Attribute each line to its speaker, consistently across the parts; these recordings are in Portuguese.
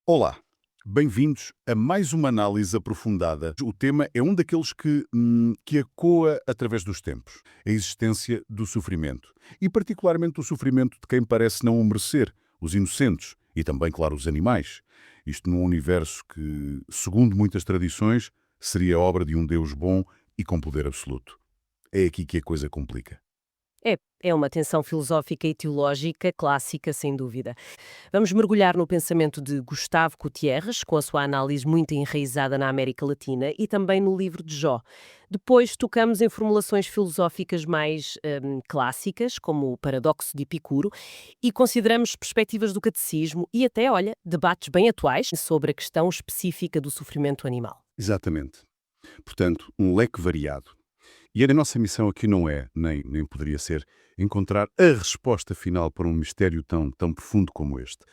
Speaker 1: Olá, bem-vindos a mais uma análise aprofundada. O tema é um daqueles que ecoa através dos tempos, a existência do sofrimento, e particularmente o sofrimento de quem parece não o merecer, os inocentes e também, claro, os animais. Isto num universo que, segundo muitas tradições, seria obra de um Deus bom e com poder absoluto. É aqui que a coisa complica.
Speaker 2: É uma tensão filosófica e teológica clássica, sem dúvida. Vamos mergulhar no pensamento de Gustavo Gutierrez, com a sua análise muito enraizada na América Latina, e também no livro de Jó. Depois tocamos em formulações filosóficas mais clássicas, como o paradoxo de Epicuro, e consideramos perspectivas do catecismo e até, olha, debates bem atuais sobre a questão específica do sofrimento animal.
Speaker 1: Exatamente. Portanto, um leque variado. E a nossa missão aqui não é, nem poderia ser, encontrar a resposta final para um mistério tão profundo como este.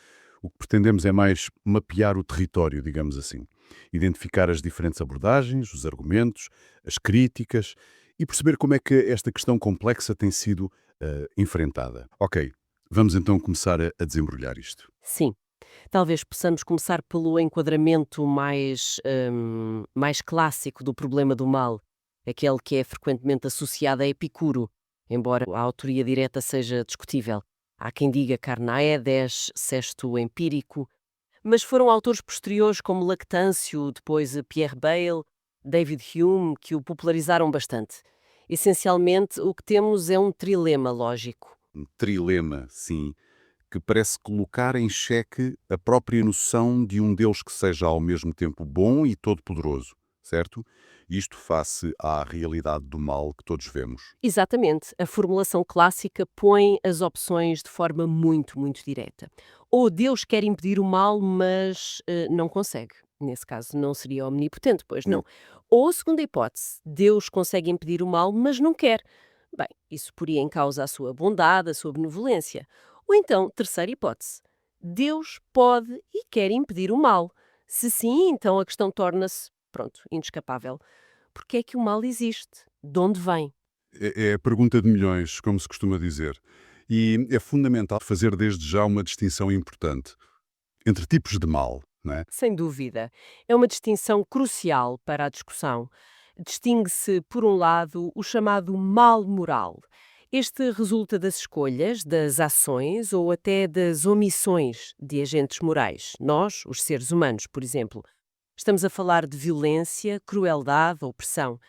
Speaker 1: O que pretendemos é mais mapear o território, digamos assim. Identificar as diferentes abordagens, os argumentos, as críticas e perceber como é que esta questão complexa tem sido enfrentada. Ok, vamos então começar a desembrulhar isto.
Speaker 2: Sim. Talvez possamos começar pelo enquadramento mais clássico do problema do mal, aquele que é frequentemente associado a Epicuro, embora a autoria direta seja discutível. Há quem diga Carnaedes, Sesto Empírico, mas foram autores posteriores como Lactâncio, depois Pierre Bayle, David Hume, que o popularizaram bastante. Essencialmente, o que temos é um trilema lógico.
Speaker 1: Um trilema, sim, que parece colocar em xeque a própria noção de um Deus que seja ao mesmo tempo bom e todo-poderoso, certo? Isto face à realidade do mal que todos vemos.
Speaker 2: Exatamente. A formulação clássica põe as opções de forma muito direta. Ou Deus quer impedir o mal, mas não consegue. Nesse caso, não seria omnipotente, pois
Speaker 1: Hum,
Speaker 2: não. Ou a segunda hipótese, Deus consegue impedir o mal, mas não quer. Bem, isso poria em causa a sua bondade, a sua benevolência. Ou então, terceira hipótese, Deus pode e quer impedir o mal. Se sim, então a questão torna-se, pronto, inescapável. Porque é que o mal existe? De onde vem?
Speaker 1: É a pergunta de milhões, como se costuma dizer. E é fundamental fazer desde já uma distinção importante entre tipos de mal, não é?
Speaker 2: Sem dúvida. É uma distinção crucial para a discussão. Distingue-se, por um lado, o chamado mal moral. Este resulta das escolhas, das ações ou até das omissões de agentes morais. Nós, os seres humanos, por exemplo. Estamos a falar de violência, crueldade, opressão.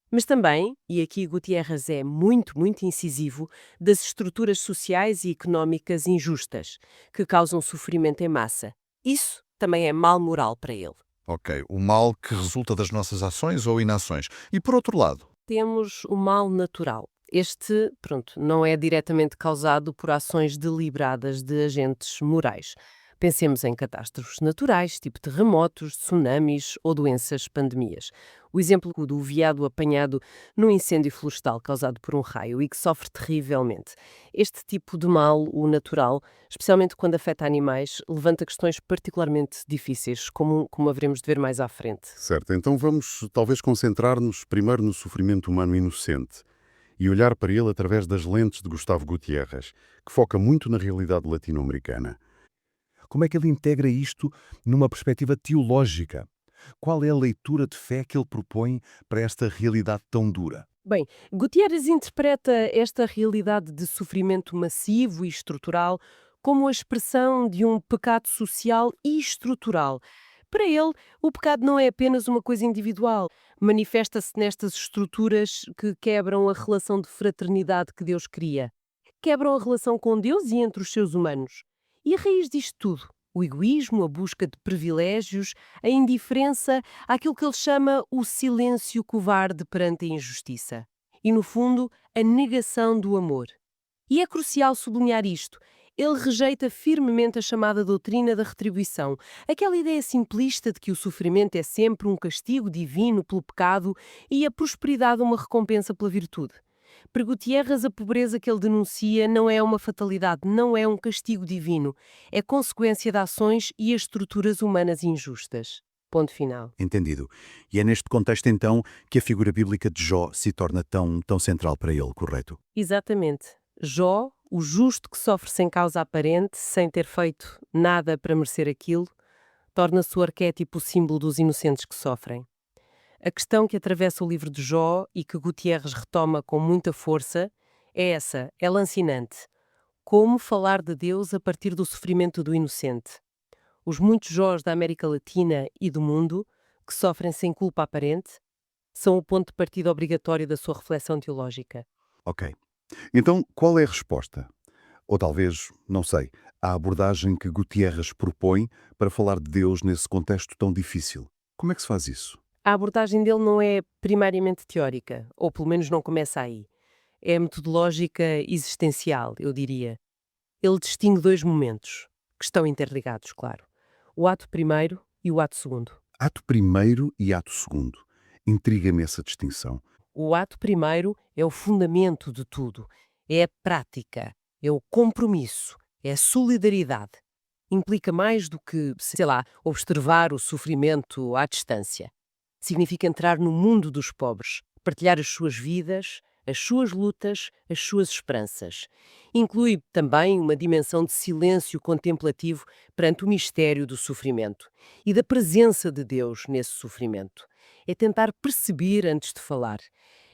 Speaker 2: Mas também, e aqui Gutierrez é muito incisivo, das estruturas sociais e económicas injustas, que causam sofrimento em massa. Isso também é mal moral para ele.
Speaker 3: Ok, o mal que resulta das nossas ações ou inações. E por outro lado,
Speaker 2: Temos o mal natural. Este, pronto, não é diretamente causado por ações deliberadas de agentes morais. Pensemos em catástrofes naturais, tipo terremotos, tsunamis ou doenças, pandemias. O exemplo do veado apanhado num incêndio florestal causado por um raio e que sofre terrivelmente. Este tipo de mal, o natural, especialmente quando afeta animais, levanta questões particularmente difíceis, como haveremos de ver mais à frente.
Speaker 1: Certo, então vamos talvez concentrar-nos primeiro no sofrimento humano inocente e olhar para ele através das lentes de Gustavo Gutierrez, que foca muito na realidade latino-americana. Como é que ele integra isto numa perspectiva teológica? Qual é a leitura de fé que ele propõe para esta realidade tão dura?
Speaker 2: Bem, Gutierrez interpreta esta realidade de sofrimento massivo e estrutural como a expressão de um pecado social e estrutural. Para ele, o pecado não é apenas uma coisa individual, manifesta-se nestas estruturas que quebram a relação de fraternidade que Deus cria. Quebram a relação com Deus e entre os seus humanos. E a raiz disto tudo? O egoísmo, a busca de privilégios, a indiferença, àquilo que ele chama o silêncio covarde perante a injustiça. E, no fundo, a negação do amor. E é crucial sublinhar isto. Ele rejeita firmemente a chamada doutrina da retribuição, aquela ideia simplista de que o sofrimento é sempre um castigo divino pelo pecado e a prosperidade uma recompensa pela virtude. Para Gutierrez, a pobreza que ele denuncia não é uma fatalidade, não é um castigo divino, é consequência de ações e estruturas humanas injustas. Ponto final.
Speaker 3: entendido. E é neste contexto, então, que a figura bíblica de Jó se torna tão central para ele, correto?
Speaker 2: Exatamente. Jó, o justo que sofre sem causa aparente, sem ter feito nada para merecer aquilo, Torna-se o arquétipo símbolo dos inocentes que sofrem. A questão que atravessa o livro de Jó e que Gutierrez retoma com muita força é essa, é lancinante. Como falar de Deus a partir do sofrimento do inocente? Os muitos Jós da América Latina e do mundo, que sofrem sem culpa aparente, são o ponto de partida obrigatório da sua reflexão teológica.
Speaker 1: Ok. Então, qual é a resposta? Ou talvez, não sei, a abordagem que Gutierrez propõe para falar de Deus nesse contexto tão difícil? Como é que se faz isso?
Speaker 2: A abordagem dele não é primariamente teórica, ou pelo menos não começa aí. É metodológica existencial, eu diria. Ele distingue dois momentos, que estão interligados, claro. O ato primeiro e o ato segundo.
Speaker 1: Ato primeiro e ato segundo. Intriga-me essa distinção.
Speaker 2: O ato primeiro é o fundamento de tudo. É a prática, é o compromisso, é a solidariedade. Implica mais do que, sei lá, observar o sofrimento à distância. Significa entrar no mundo dos pobres, partilhar as suas vidas, as suas lutas, as suas esperanças. Inclui também uma dimensão de silêncio contemplativo perante o mistério do sofrimento e da presença de Deus nesse sofrimento. É tentar perceber antes de falar.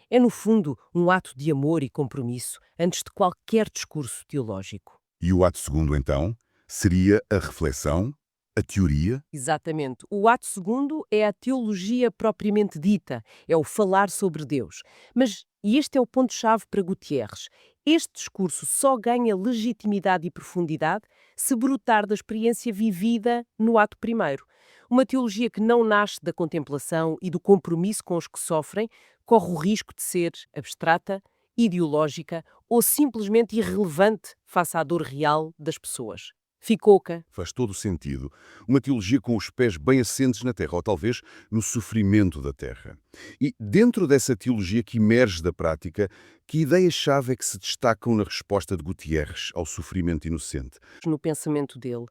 Speaker 2: É, no fundo, um ato de amor e compromisso antes de qualquer discurso teológico.
Speaker 1: E o ato segundo, então, seria a reflexão, a teoria?
Speaker 2: Exatamente. O ato segundo é a teologia propriamente dita, é o falar sobre Deus. Mas, e este é o ponto-chave para Gutierrez, este discurso só ganha legitimidade e profundidade se brotar da experiência vivida no ato primeiro. Uma teologia que não nasce da contemplação e do compromisso com os que sofrem corre o risco de ser abstrata, ideológica ou simplesmente irrelevante face à dor real das pessoas. Ficouca.
Speaker 1: Faz todo o sentido. Uma teologia com os pés bem assentes na terra, ou talvez no sofrimento da terra. E dentro dessa teologia que emerge da prática, que ideias-chave é que se destacam na resposta de Gutierrez ao sofrimento inocente?
Speaker 2: No pensamento dele.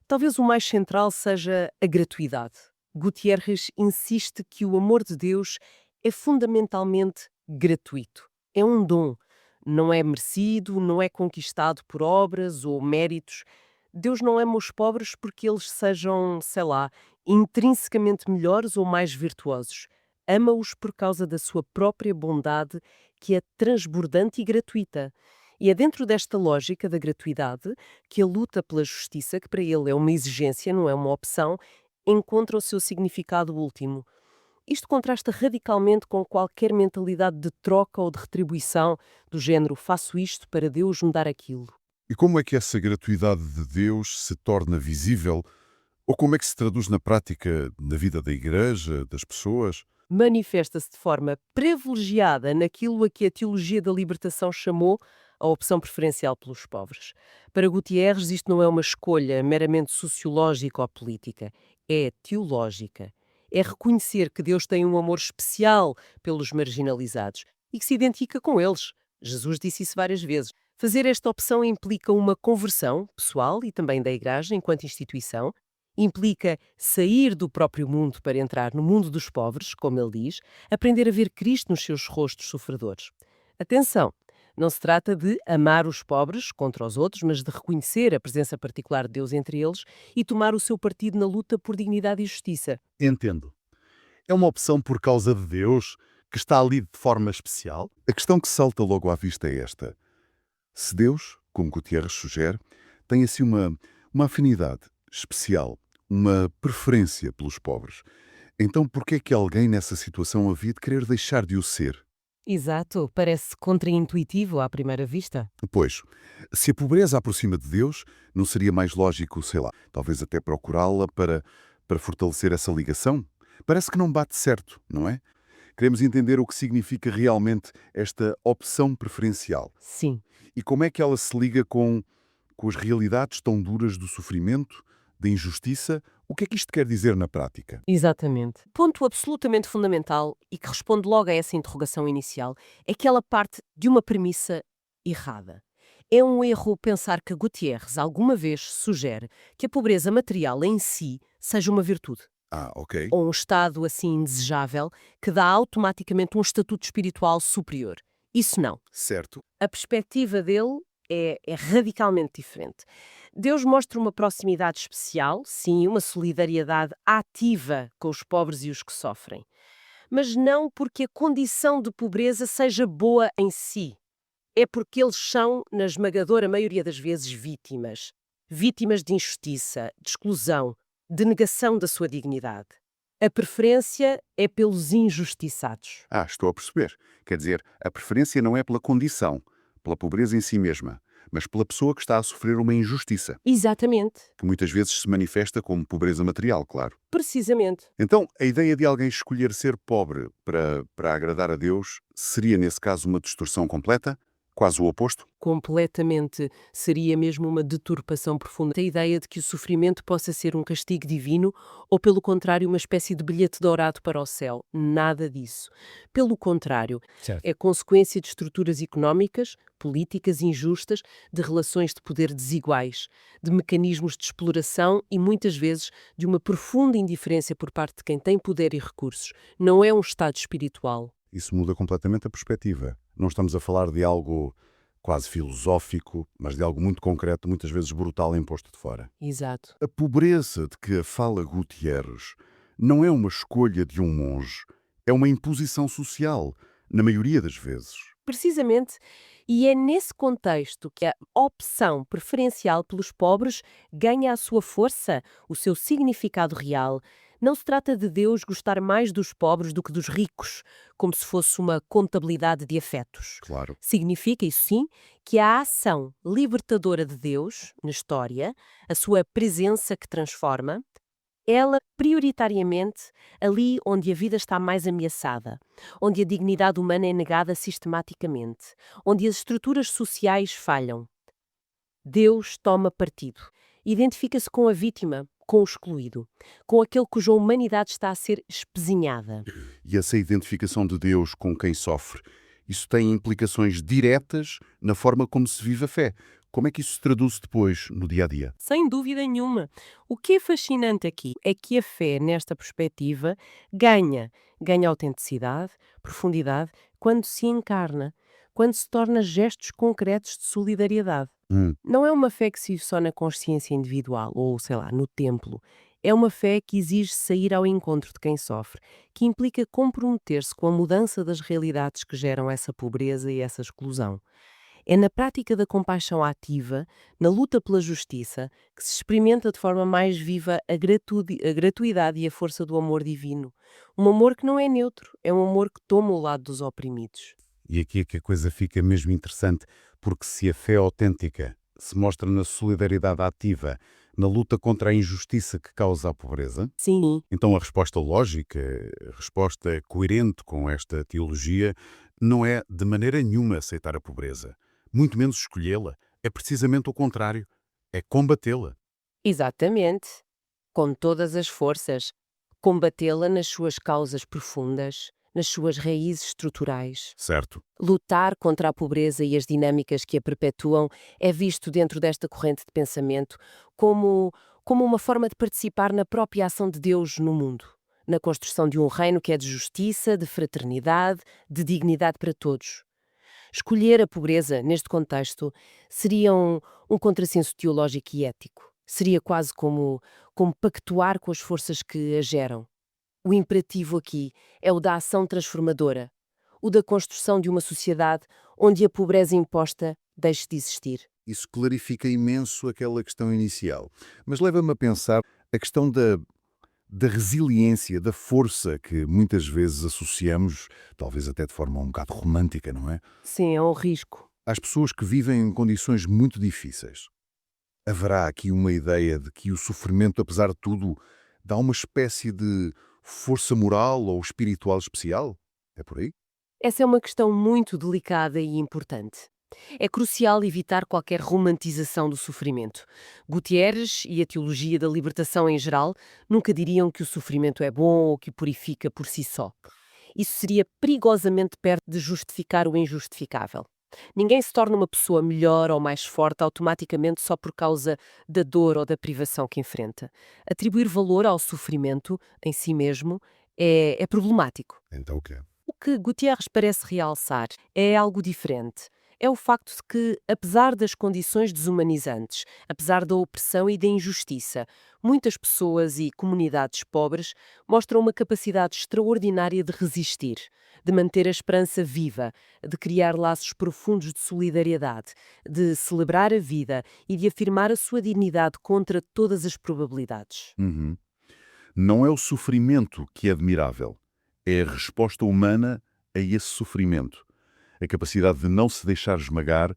Speaker 2: Talvez o mais central seja a gratuidade. Gutierrez insiste que o amor de Deus é fundamentalmente gratuito. É um dom. Não é merecido, não é conquistado por obras ou méritos. Deus não ama os pobres porque eles sejam, sei lá, intrinsecamente melhores ou mais virtuosos. Ama-os por causa da sua própria bondade, que é transbordante e gratuita. E é dentro desta lógica da gratuidade que a luta pela justiça, que para ele é uma exigência, não é uma opção, encontra o seu significado último. Isto contrasta radicalmente com qualquer mentalidade de troca ou de retribuição, do género faço isto para Deus me dar aquilo.
Speaker 1: E como é que essa gratuidade de Deus se torna visível? Ou como é que se traduz na prática, na vida da igreja, das pessoas?
Speaker 2: Manifesta-se de forma privilegiada naquilo a que a teologia da libertação chamou a opção preferencial pelos pobres. Para Gutierrez, isto não é uma escolha meramente sociológica ou política, é teológica. É reconhecer que Deus tem um amor especial pelos marginalizados e que se identifica com eles. Jesus disse isso várias vezes. Fazer esta opção implica uma conversão pessoal e também da Igreja enquanto instituição, implica sair do próprio mundo para entrar no mundo dos pobres, como ele diz, aprender a ver Cristo nos seus rostos sofredores. Atenção, não se trata de amar os pobres contra os outros, mas de reconhecer a presença particular de Deus entre eles e tomar o seu partido na luta por dignidade e justiça.
Speaker 3: Entendo. É uma opção por causa de Deus que está ali de forma especial?
Speaker 1: A questão que salta logo à vista é esta. Se Deus, como Gutierrez sugere, tem assim uma afinidade especial, uma preferência pelos pobres, então por que é que alguém nessa situação havia de querer deixar de o ser?
Speaker 2: Exato, parece contraintuitivo à primeira vista.
Speaker 1: Pois, se a pobreza aproxima de Deus, não seria mais lógico, sei lá, talvez até procurá-la para fortalecer essa ligação? Parece que não bate certo, não é? Queremos entender o que significa realmente esta opção preferencial.
Speaker 2: Sim.
Speaker 1: E como é que ela se liga com as realidades tão duras do sofrimento, da injustiça? O que é que isto quer dizer na prática?
Speaker 2: Exatamente. Ponto absolutamente fundamental e que responde logo a essa interrogação inicial é que ela parte de uma premissa errada. É um erro pensar que Gutierrez alguma vez sugere que a pobreza material em si seja uma virtude,
Speaker 1: Ah, ok.
Speaker 2: ou um estado assim indesejável que dá automaticamente um estatuto espiritual superior. Isso não.
Speaker 1: Certo.
Speaker 2: A perspectiva dele é radicalmente diferente. Deus mostra uma proximidade especial, sim, uma solidariedade ativa com os pobres e os que sofrem. Mas não porque a condição de pobreza seja boa em si. É porque eles são, na esmagadora maioria das vezes, vítimas. Vítimas de injustiça, de exclusão, de negação da sua dignidade. A preferência é pelos injustiçados.
Speaker 1: Estou a perceber. Quer dizer, a preferência não é pela condição, pela pobreza em si mesma, mas pela pessoa que está a sofrer uma injustiça,
Speaker 2: Exatamente.
Speaker 1: que muitas vezes se manifesta como pobreza material, claro.
Speaker 2: Precisamente.
Speaker 1: Então, a ideia de alguém escolher ser pobre para agradar a Deus seria, nesse caso, uma distorção completa? Quase o oposto?
Speaker 2: Completamente. Seria mesmo uma deturpação profunda. A ideia de que o sofrimento possa ser um castigo divino ou, pelo contrário, uma espécie de bilhete dourado para o céu. Nada disso. Pelo contrário,
Speaker 3: Certo.
Speaker 2: é consequência de estruturas económicas, políticas injustas, de relações de poder desiguais, de mecanismos de exploração e, muitas vezes, de uma profunda indiferença por parte de quem tem poder e recursos. Não é um estado espiritual.
Speaker 1: Isso muda completamente a perspectiva. Não estamos a falar de algo quase filosófico, mas de algo muito concreto, muitas vezes brutal, imposto de fora.
Speaker 2: Exato.
Speaker 1: A pobreza de que fala Gutierrez não é uma escolha de um monge, é uma imposição social, na maioria das vezes.
Speaker 2: Precisamente, e é nesse contexto que a opção preferencial pelos pobres ganha a sua força, o seu significado real. Não se trata de Deus gostar mais dos pobres do que dos ricos, como se fosse uma contabilidade de afetos.
Speaker 1: Claro.
Speaker 2: Significa, isso sim, que a ação libertadora de Deus na história, a sua presença que transforma, ela prioritariamente ali onde a vida está mais ameaçada, onde a dignidade humana é negada sistematicamente, onde as estruturas sociais falham. Deus toma partido. Identifica-se com a vítima, com o excluído, com aquele cuja humanidade está a ser espezinhada.
Speaker 1: E essa identificação de Deus com quem sofre, isso tem implicações diretas na forma como se vive a fé. Como é que isso se traduz depois no dia-a-dia?
Speaker 2: Sem dúvida nenhuma. O que é fascinante aqui é que a fé, nesta perspectiva, ganha autenticidade, profundidade, quando se encarna, quando se torna gestos concretos de solidariedade. Não é uma fé que se vive só na consciência individual ou, sei lá, no templo. É uma fé que exige sair ao encontro de quem sofre, que implica comprometer-se com a mudança das realidades que geram essa pobreza e essa exclusão. É na prática da compaixão ativa, na luta pela justiça, que se experimenta de forma mais viva a gratuidade e a força do amor divino. Um amor que não é neutro, é um amor que toma o lado dos oprimidos.
Speaker 1: E aqui é que a coisa fica mesmo interessante, porque se a fé autêntica se mostra na solidariedade ativa, na luta contra a injustiça que causa a pobreza,
Speaker 2: Sim,
Speaker 1: então a resposta lógica, a resposta coerente com esta teologia, não é de maneira nenhuma aceitar a pobreza, muito menos escolhê-la. É precisamente o contrário, é combatê-la.
Speaker 2: exatamente. Com todas as forças. Combatê-la nas suas causas profundas, nas suas raízes estruturais.
Speaker 1: Certo?
Speaker 2: Lutar contra a pobreza e as dinâmicas que a perpetuam é visto dentro desta corrente de pensamento como uma forma de participar na própria ação de Deus no mundo, na construção de um reino que é de justiça, de fraternidade, de dignidade para todos. Escolher a pobreza, neste contexto, seria um contrassenso teológico e ético. Seria quase como pactuar com as forças que a geram. O imperativo aqui é o da ação transformadora, o da construção de uma sociedade onde a pobreza imposta deixe de existir.
Speaker 1: Isso clarifica imenso aquela questão inicial. Mas leva-me a pensar a questão da resiliência, da força que muitas vezes associamos, talvez até de forma um bocado romântica, não é?
Speaker 2: Sim, é um risco.
Speaker 1: Às pessoas que vivem em condições muito difíceis. Haverá aqui uma ideia de que o sofrimento, apesar de tudo, dá uma espécie de força moral ou espiritual especial? É por aí?
Speaker 2: Essa é uma questão muito delicada e importante. É crucial evitar qualquer romantização do sofrimento. Gutierrez e a teologia da libertação em geral nunca diriam que o sofrimento é bom ou que o purifica por si só. Isso seria perigosamente perto de justificar o injustificável. Ninguém se torna uma pessoa melhor ou mais forte automaticamente só por causa da dor ou da privação que enfrenta. Atribuir valor ao sofrimento em si mesmo é problemático.
Speaker 1: Então o quê?
Speaker 2: O que Gutierrez parece realçar é algo diferente. é o facto de que, apesar das condições desumanizantes, apesar da opressão e da injustiça, muitas pessoas e comunidades pobres mostram uma capacidade extraordinária de resistir, de manter a esperança viva, de criar laços profundos de solidariedade, de celebrar a vida e de afirmar a sua dignidade contra todas as probabilidades.
Speaker 1: Uhum. Não é o sofrimento que é admirável, é a resposta humana a esse sofrimento. A capacidade de não se deixar esmagar,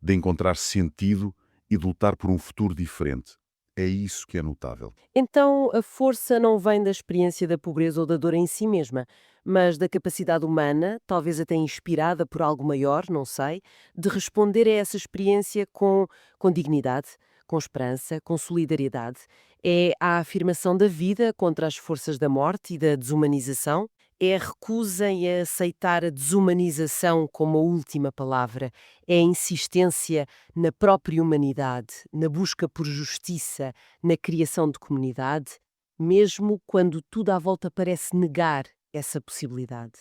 Speaker 1: de encontrar sentido e de lutar por um futuro diferente. É isso que é notável.
Speaker 2: Então, a força não vem da experiência da pobreza ou da dor em si mesma, mas da capacidade humana, talvez até inspirada por algo maior, não sei, de responder a essa experiência com dignidade, com esperança, com solidariedade. É a afirmação da vida contra as forças da morte e da desumanização. É a recusa em aceitar a desumanização como a última palavra. É a insistência na própria humanidade, na busca por justiça, na criação de comunidade, mesmo quando tudo à volta parece negar essa possibilidade.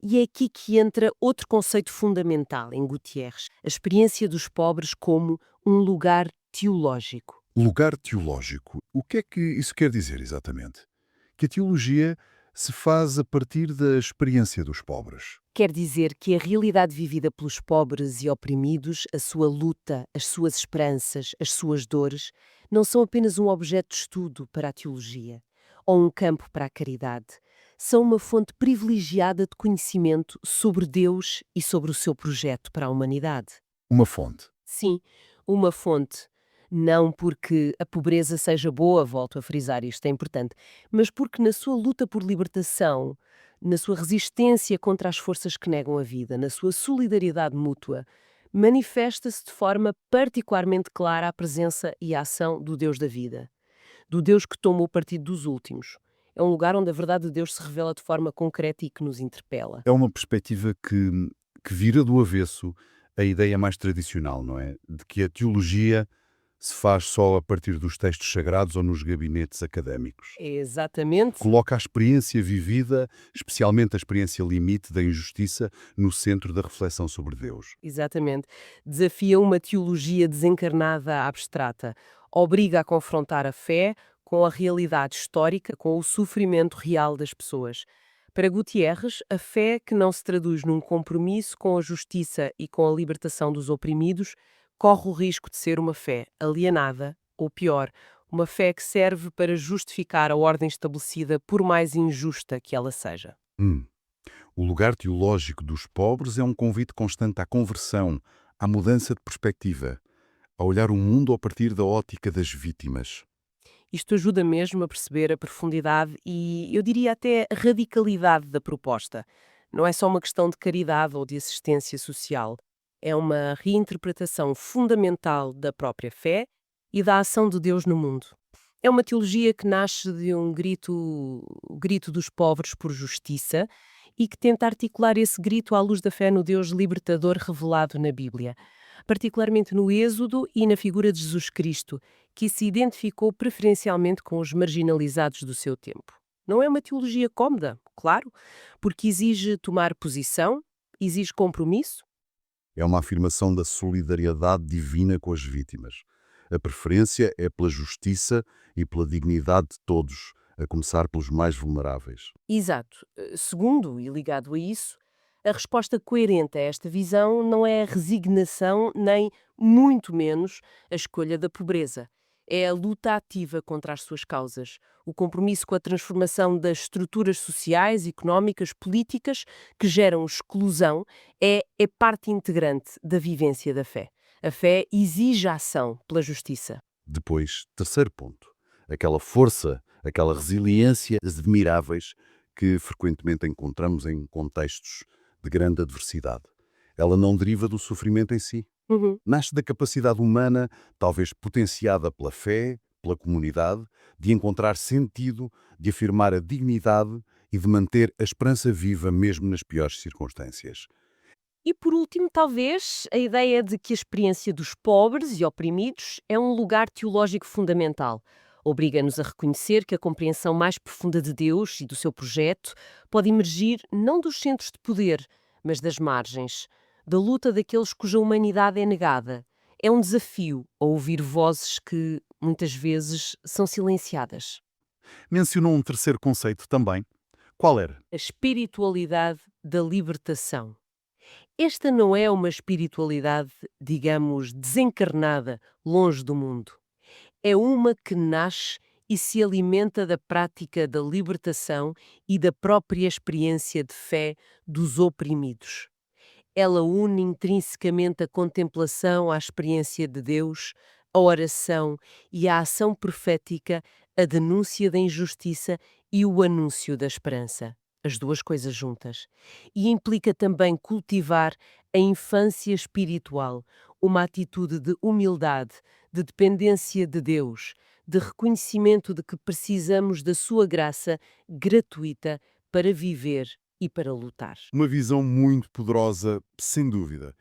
Speaker 2: E é aqui que entra outro conceito fundamental em Gutierrez, a experiência dos pobres como um lugar teológico.
Speaker 1: Lugar teológico. O que é que isso quer dizer exatamente? Que a teologia se faz a partir da experiência dos pobres.
Speaker 2: Quer dizer que a realidade vivida pelos pobres e oprimidos, a sua luta, as suas esperanças, as suas dores, não são apenas um objeto de estudo para a teologia ou um campo para a caridade. São uma fonte privilegiada de conhecimento sobre Deus e sobre o seu projeto para a humanidade.
Speaker 1: Uma fonte.
Speaker 2: Sim, uma fonte. Não porque a pobreza seja boa, volto a frisar, isto é importante, mas porque na sua luta por libertação, na sua resistência contra as forças que negam a vida, na sua solidariedade mútua, manifesta-se de forma particularmente clara a presença e a ação do Deus da vida, do Deus que toma o partido dos últimos. É um lugar onde a verdade de Deus se revela de forma concreta e que nos interpela.
Speaker 1: É uma perspectiva que vira do avesso a ideia mais tradicional, não é? De que a teologia se faz só a partir dos textos sagrados ou nos gabinetes académicos.
Speaker 2: É exatamente.
Speaker 1: Coloca a experiência vivida, especialmente a experiência limite da injustiça, no centro da reflexão sobre Deus.
Speaker 2: Exatamente. Desafia uma teologia desencarnada abstrata. Obriga a confrontar a fé com a realidade histórica, com o sofrimento real das pessoas. Para Gutierrez, a fé que não se traduz num compromisso com a justiça e com a libertação dos oprimidos corre o risco de ser uma fé alienada, ou pior, uma fé que serve para justificar a ordem estabelecida, por mais injusta que ela seja.
Speaker 1: Hum. O lugar teológico dos pobres é um convite constante à conversão, à mudança de perspectiva, a olhar o mundo a partir da ótica das vítimas.
Speaker 2: Isto ajuda mesmo a perceber a profundidade e, eu diria até, a radicalidade da proposta. Não é só uma questão de caridade ou de assistência social. É uma reinterpretação fundamental da própria fé e da ação de Deus no mundo. É uma teologia que nasce de o grito dos pobres por justiça e que tenta articular esse grito à luz da fé no Deus libertador revelado na Bíblia, particularmente no Êxodo e na figura de Jesus Cristo, que se identificou preferencialmente com os marginalizados do seu tempo. Não é uma teologia cómoda, claro, porque exige tomar posição, exige compromisso.
Speaker 1: É uma afirmação da solidariedade divina com as vítimas. A preferência é pela justiça e pela dignidade de todos, a começar pelos mais vulneráveis.
Speaker 2: Exato. Segundo, e ligado a isso, a resposta coerente a esta visão não é a resignação, nem, muito menos, a escolha da pobreza. É a luta ativa contra as suas causas, o compromisso com a transformação das estruturas sociais, económicas, políticas que geram exclusão, é parte integrante da vivência da fé. A fé exige a ação pela justiça.
Speaker 1: Depois, terceiro ponto, aquela força, aquela resiliência admiráveis que frequentemente encontramos em contextos de grande adversidade. Ela não deriva do sofrimento em si.
Speaker 2: Uhum.
Speaker 1: Nasce da capacidade humana, talvez potenciada pela fé, pela comunidade, de encontrar sentido, de afirmar a dignidade e de manter a esperança viva mesmo nas piores circunstâncias.
Speaker 2: E por último, talvez, a ideia de que a experiência dos pobres e oprimidos é um lugar teológico fundamental. Obriga-nos a reconhecer que a compreensão mais profunda de Deus e do seu projeto pode emergir não dos centros de poder, mas das margens, da luta daqueles cuja humanidade é negada. É um desafio a ouvir vozes que, muitas vezes, são silenciadas.
Speaker 3: Mencionou um terceiro conceito também. Qual era?
Speaker 2: A espiritualidade da libertação. Esta não é uma espiritualidade, digamos, desencarnada, longe do mundo. É uma que nasce e se alimenta da prática da libertação e da própria experiência de fé dos oprimidos. Ela une intrinsecamente a contemplação à experiência de Deus, a oração e a ação profética, a denúncia da injustiça e o anúncio da esperança. As duas coisas juntas. E implica também cultivar a infância espiritual, uma atitude de humildade, de dependência de Deus, de reconhecimento de que precisamos da sua graça gratuita para viver e para lutar.
Speaker 1: Uma visão muito poderosa, sem dúvida.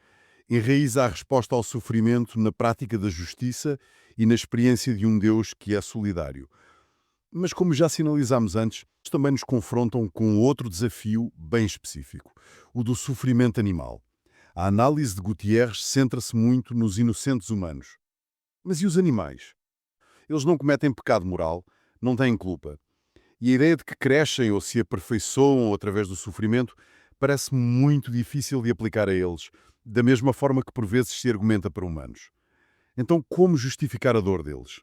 Speaker 1: Enraiza a resposta ao sofrimento na prática da justiça e na experiência de um Deus que é solidário. Mas, como já sinalizámos antes, também nos confrontam com outro desafio bem específico, o do sofrimento animal. A análise de Gutierrez centra-se muito nos inocentes humanos. Mas e os animais? Eles não cometem pecado moral, não têm culpa. E a ideia de que crescem ou se aperfeiçoam através do sofrimento parece muito difícil de aplicar a eles, da mesma forma que por vezes se argumenta para humanos. Então, como justificar a dor deles?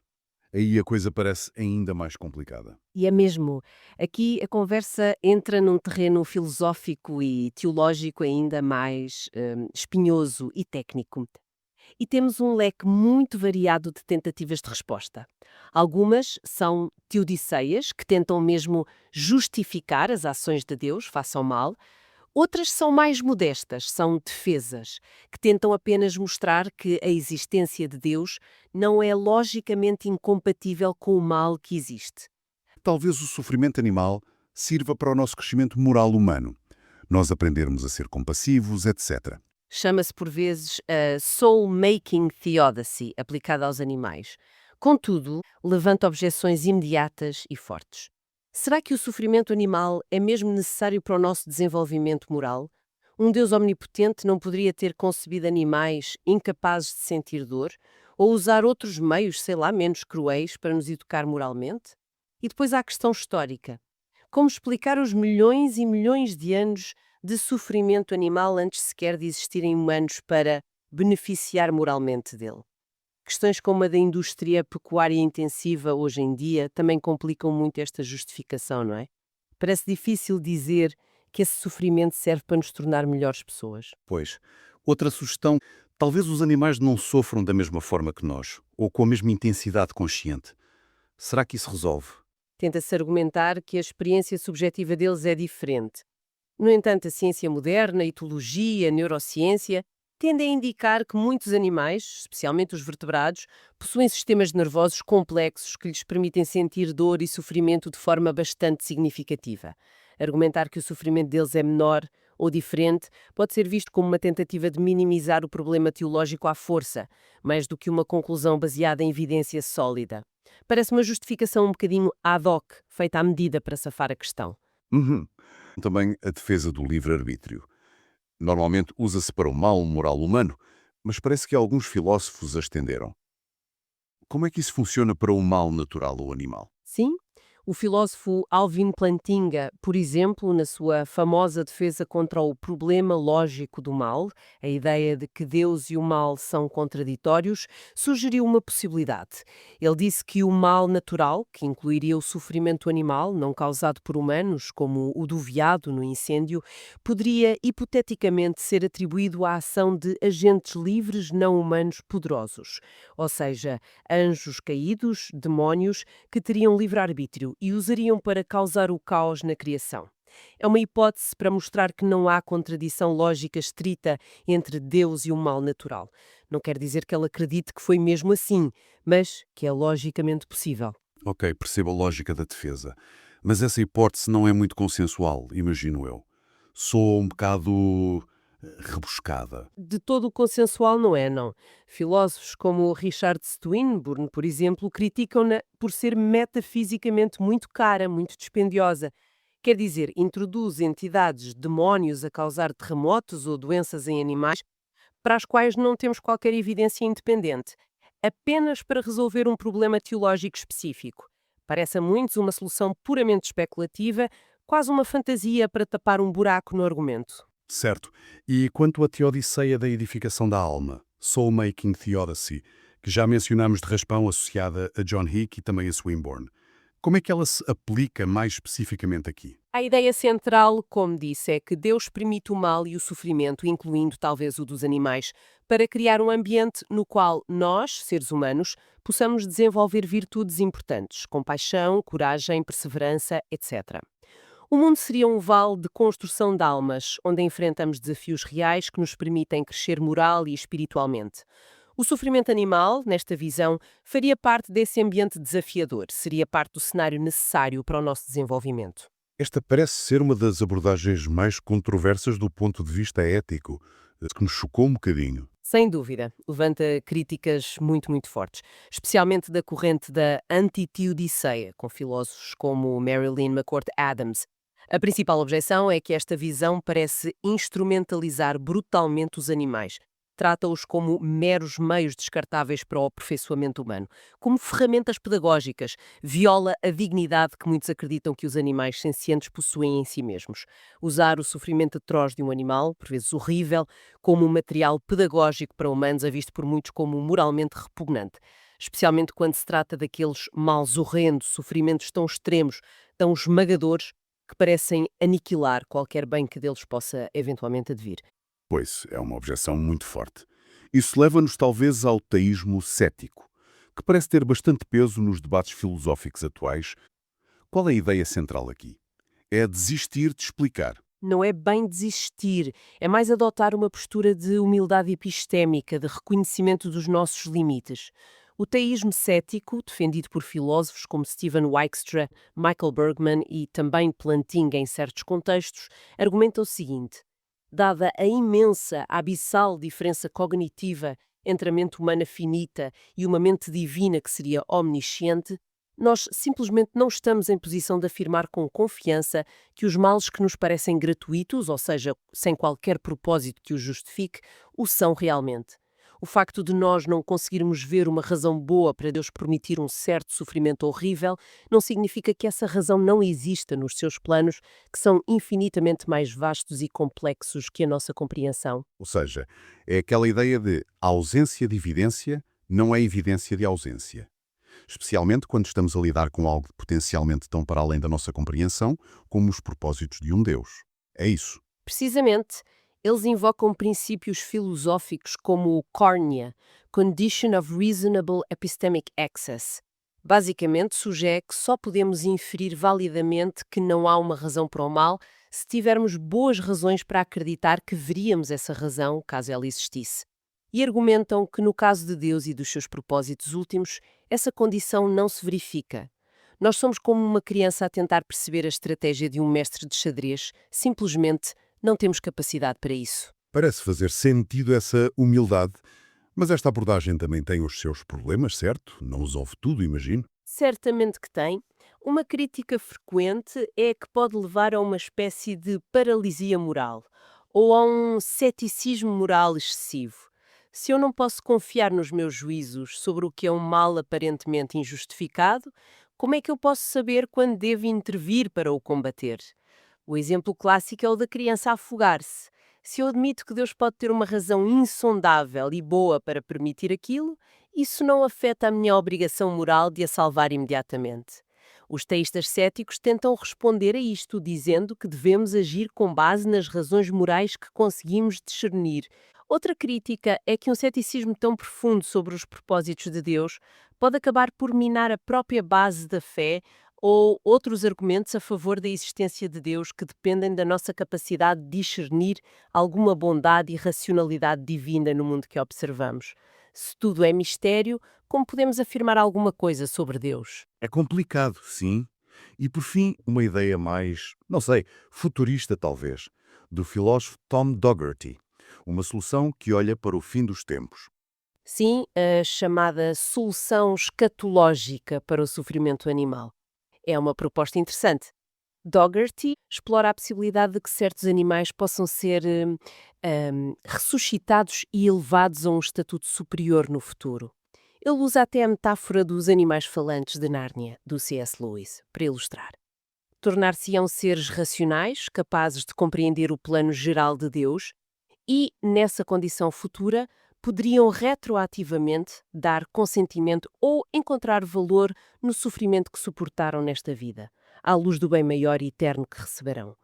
Speaker 1: Aí a coisa parece ainda mais complicada.
Speaker 2: E é mesmo. Aqui a conversa entra num terreno filosófico e teológico ainda mais espinhoso e técnico. E temos um leque muito variado de tentativas de resposta. Algumas são teodiceias, que tentam mesmo justificar as ações de Deus face ao mal. Outras são mais modestas, são defesas, que tentam apenas mostrar que a existência de Deus não é logicamente incompatível com o mal que existe.
Speaker 1: Talvez o sofrimento animal sirva para o nosso crescimento moral humano. Nós aprendermos a ser compassivos, etc.
Speaker 2: Chama-se por vezes a soul-making theodicy, aplicada aos animais. Contudo, levanta objeções imediatas e fortes. Será que o sofrimento animal é mesmo necessário para o nosso desenvolvimento moral? Um Deus omnipotente não poderia ter concebido animais incapazes de sentir dor? Ou usar outros meios, sei lá, menos cruéis para nos educar moralmente? E depois há a questão histórica. Como explicar os milhões e milhões de anos de sofrimento animal antes sequer de existirem humanos para beneficiar moralmente dele? Questões como a da indústria pecuária intensiva hoje em dia também complicam muito esta justificação, não é? Parece difícil dizer que esse sofrimento serve para nos tornar melhores pessoas.
Speaker 1: Pois, outra sugestão, talvez os animais não sofram da mesma forma que nós, ou com a mesma intensidade consciente. Será que isso resolve?
Speaker 2: Tenta-se argumentar que a experiência subjetiva deles é diferente. No entanto, a ciência moderna, a etologia, a neurociência, tendem a indicar que muitos animais, especialmente os vertebrados, possuem sistemas nervosos complexos que lhes permitem sentir dor e sofrimento de forma bastante significativa. Argumentar que o sofrimento deles é menor ou diferente pode ser visto como uma tentativa de minimizar o problema teológico à força, mais do que uma conclusão baseada em evidência sólida. Parece uma justificação um bocadinho ad hoc, feita à medida para safar a questão.
Speaker 1: Uhum. Também a defesa do livre-arbítrio. Normalmente usa-se para o mal moral humano, mas parece que alguns filósofos a estenderam. Como é que isso funciona para o mal natural ou animal?
Speaker 2: Sim, o filósofo Alvin Plantinga, por exemplo, na sua famosa defesa contra o problema lógico do mal, a ideia de que Deus e o mal são contraditórios, sugeriu uma possibilidade. Ele disse que o mal natural, que incluiria o sofrimento animal, não causado por humanos, como o do veado no incêndio, poderia hipoteticamente ser atribuído à ação de agentes livres não humanos poderosos, ou seja, anjos caídos, demónios, que teriam livre-arbítrio e usariam para causar o caos na criação. É uma hipótese para mostrar que não há contradição lógica estrita entre Deus e o mal natural. Não quer dizer que ele acredite que foi mesmo assim, mas que é logicamente possível.
Speaker 1: Ok, percebo a lógica da defesa. Mas essa hipótese não é muito consensual, imagino eu. Soa um bocado rebuscada.
Speaker 2: De todo o consensual não é, não. Filósofos como Richard Swinburne, por exemplo, criticam-na por ser metafisicamente muito cara, muito dispendiosa. Quer dizer, introduz entidades, demónios a causar terremotos ou doenças em animais para as quais não temos qualquer evidência independente, apenas para resolver um problema teológico específico. Parece a muitos uma solução puramente especulativa, quase uma fantasia para tapar um buraco no argumento.
Speaker 1: Certo. E quanto à Teodiceia da edificação da alma, Soul-Making Theodicy, que já mencionamos de raspão associada a John Hick e também a Swinburne, como é que ela se aplica mais especificamente aqui?
Speaker 2: A ideia central, como disse, é que Deus permite o mal e o sofrimento, incluindo talvez o dos animais, para criar um ambiente no qual nós, seres humanos, possamos desenvolver virtudes importantes, compaixão, coragem, perseverança, etc. O mundo seria um vale de construção de almas, onde enfrentamos desafios reais que nos permitem crescer moral e espiritualmente. O sofrimento animal, nesta visão, faria parte desse ambiente desafiador, seria parte do cenário necessário para o nosso desenvolvimento.
Speaker 1: Esta parece ser uma das abordagens mais controversas do ponto de vista ético, que me chocou um bocadinho.
Speaker 2: Sem dúvida, levanta críticas muito fortes, especialmente da corrente da anti-teodiceia, com filósofos como Marilyn McCourt Adams. A principal objeção é que esta visão parece instrumentalizar brutalmente os animais. Trata-os como meros meios descartáveis para o aperfeiçoamento humano, como ferramentas pedagógicas, viola a dignidade que muitos acreditam que os animais sencientes possuem em si mesmos. Usar o sofrimento atroz de um animal, por vezes horrível, como um material pedagógico para humanos é visto por muitos como moralmente repugnante, especialmente quando se trata daqueles males horrendos, sofrimentos tão extremos, tão esmagadores, que parecem aniquilar qualquer bem que deles possa eventualmente advir.
Speaker 1: Pois, é uma objeção muito forte. Isso leva-nos talvez ao teísmo cético, que parece ter bastante peso nos debates filosóficos atuais. Qual é a ideia central aqui? É desistir de explicar.
Speaker 2: Não é bem desistir, é mais adotar uma postura de humildade epistémica, de reconhecimento dos nossos limites. O teísmo cético, defendido por filósofos como Stephen Dijkstra, Michael Bergman e também Plantinga em certos contextos, argumenta o seguinte: dada a imensa, abissal diferença cognitiva entre a mente humana finita e uma mente divina que seria omnisciente, nós simplesmente não estamos em posição de afirmar com confiança que os males que nos parecem gratuitos, ou seja, sem qualquer propósito que os justifique, o são realmente. O facto de nós não conseguirmos ver uma razão boa para Deus permitir um certo sofrimento horrível não significa que essa razão não exista nos seus planos, que são infinitamente mais vastos e complexos que a nossa compreensão.
Speaker 1: Ou seja, é aquela ideia de ausência de evidência não é evidência de ausência. Especialmente quando estamos a lidar com algo potencialmente tão para além da nossa compreensão como os propósitos de um Deus. É isso.
Speaker 2: Precisamente, eles invocam princípios filosóficos como o Cornea, Condition of Reasonable Epistemic Access. Basicamente, sugere que só podemos inferir validamente que não há uma razão para o mal se tivermos boas razões para acreditar que veríamos essa razão, caso ela existisse. E argumentam que, no caso de Deus e dos seus propósitos últimos, essa condição não se verifica. Nós somos como uma criança a tentar perceber a estratégia de um mestre de xadrez, simplesmente não temos capacidade para isso.
Speaker 1: Parece fazer sentido essa humildade, mas esta abordagem também tem os seus problemas, certo? Não os ouve tudo, imagino.
Speaker 2: Certamente que tem. Uma crítica frequente é que pode levar a uma espécie de paralisia moral ou a um ceticismo moral excessivo. Se eu não posso confiar nos meus juízos sobre o que é um mal aparentemente injustificado, como é que eu posso saber quando devo intervir para o combater? O exemplo clássico é o da criança a afogar-se. Se eu admito que Deus pode ter uma razão insondável e boa para permitir aquilo, isso não afeta a minha obrigação moral de a salvar imediatamente. Os teístas céticos tentam responder a isto, dizendo que devemos agir com base nas razões morais que conseguimos discernir. Outra crítica é que um ceticismo tão profundo sobre os propósitos de Deus pode acabar por minar a própria base da fé ou outros argumentos a favor da existência de Deus que dependem da nossa capacidade de discernir alguma bondade e racionalidade divina no mundo que observamos. Se tudo é mistério, como podemos afirmar alguma coisa sobre Deus?
Speaker 3: É complicado, sim. E por fim, uma ideia mais, não sei, futurista talvez, do filósofo Tom Dougherty. Uma solução que olha para o fim dos tempos.
Speaker 2: Sim, a chamada solução escatológica para o sofrimento animal. É uma proposta interessante. Dougherty explora a possibilidade de que certos animais possam ser ressuscitados e elevados a um estatuto superior no futuro. Ele usa até a metáfora dos animais falantes de Nárnia, do C.S. Lewis, para ilustrar. Tornar-se-ão seres racionais, capazes de compreender o plano geral de Deus e, nessa condição futura, poderiam retroativamente dar consentimento ou encontrar valor no sofrimento que suportaram nesta vida, à luz do bem maior e eterno que receberão.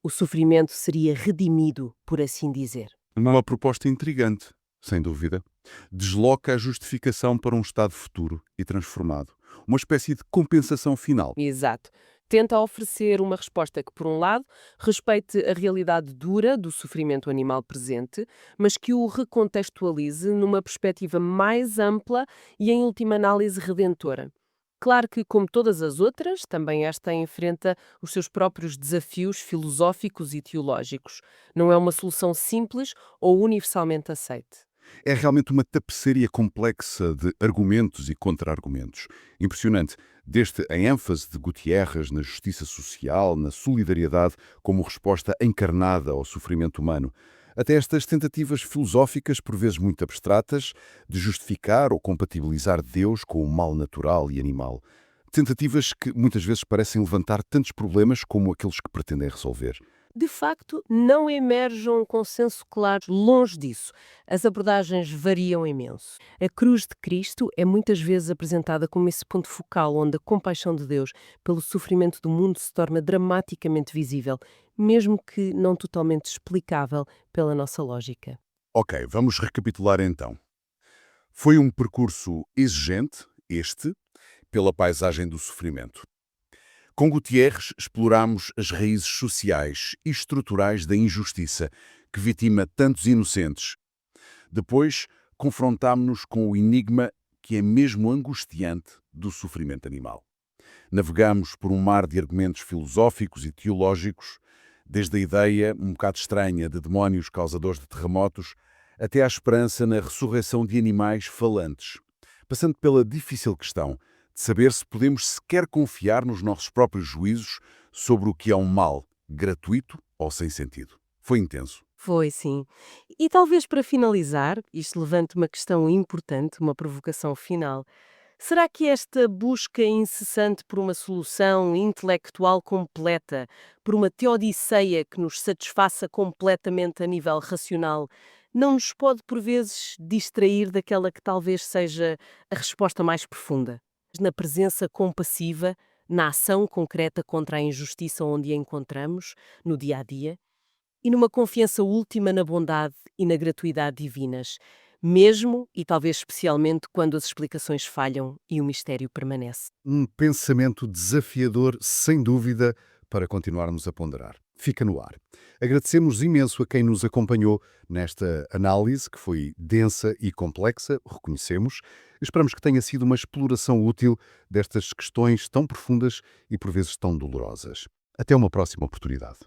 Speaker 2: O sofrimento seria redimido, por assim dizer.
Speaker 1: Uma proposta intrigante, sem dúvida. Desloca a justificação para um estado futuro e transformado. Uma espécie de compensação final.
Speaker 2: Exato. Tenta oferecer uma resposta que, por um lado, respeite a realidade dura do sofrimento animal presente, mas que o recontextualize numa perspectiva mais ampla e, em última análise, redentora. Claro que, como todas as outras, também esta enfrenta os seus próprios desafios filosóficos e teológicos. Não é uma solução simples ou universalmente aceite.
Speaker 1: É realmente uma tapeçaria complexa de argumentos e contra-argumentos. Impressionante, desde a ênfase de Gutierrez na justiça social, na solidariedade como resposta encarnada ao sofrimento humano, até estas tentativas filosóficas, por vezes muito abstratas, de justificar ou compatibilizar Deus com o mal natural e animal. Tentativas que muitas vezes parecem levantar tantos problemas como aqueles que pretendem resolver.
Speaker 2: De facto, não emerge um consenso claro longe disso. As abordagens variam imenso. A cruz de Cristo é muitas vezes apresentada como esse ponto focal onde a compaixão de Deus pelo sofrimento do mundo se torna dramaticamente visível, mesmo que não totalmente explicável pela nossa lógica.
Speaker 1: Ok, vamos recapitular então. Foi um percurso exigente, pela paisagem do sofrimento. Com Gutierrez, exploramos as raízes sociais e estruturais da injustiça que vitima tantos inocentes. Depois, confrontámo-nos com o enigma que é mesmo angustiante do sofrimento animal. Navegamos por um mar de argumentos filosóficos e teológicos, desde a ideia, um bocado estranha, de demónios causadores de terremotos, até à esperança na ressurreição de animais falantes, passando pela difícil questão de saber se podemos sequer confiar nos nossos próprios juízos sobre o que é um mal, gratuito ou sem sentido. Foi intenso.
Speaker 2: Foi, sim. E talvez para finalizar, isto levante uma questão importante, uma provocação final. Será que esta busca incessante por uma solução intelectual completa, por uma teodiceia que nos satisfaça completamente a nível racional, não nos pode, por vezes, distrair daquela que talvez seja a resposta mais profunda? Na presença compassiva, na ação concreta contra a injustiça onde a encontramos, no dia a dia? E numa confiança última na bondade e na gratuidade divinas, mesmo e talvez especialmente quando as explicações falham e o mistério permanece.
Speaker 1: Um pensamento desafiador, sem dúvida, para continuarmos a ponderar. Fica no ar. Agradecemos imenso a quem nos acompanhou nesta análise, que foi densa e complexa, reconhecemos. Esperamos que tenha sido uma exploração útil destas questões tão profundas e por vezes tão dolorosas. Até uma próxima oportunidade.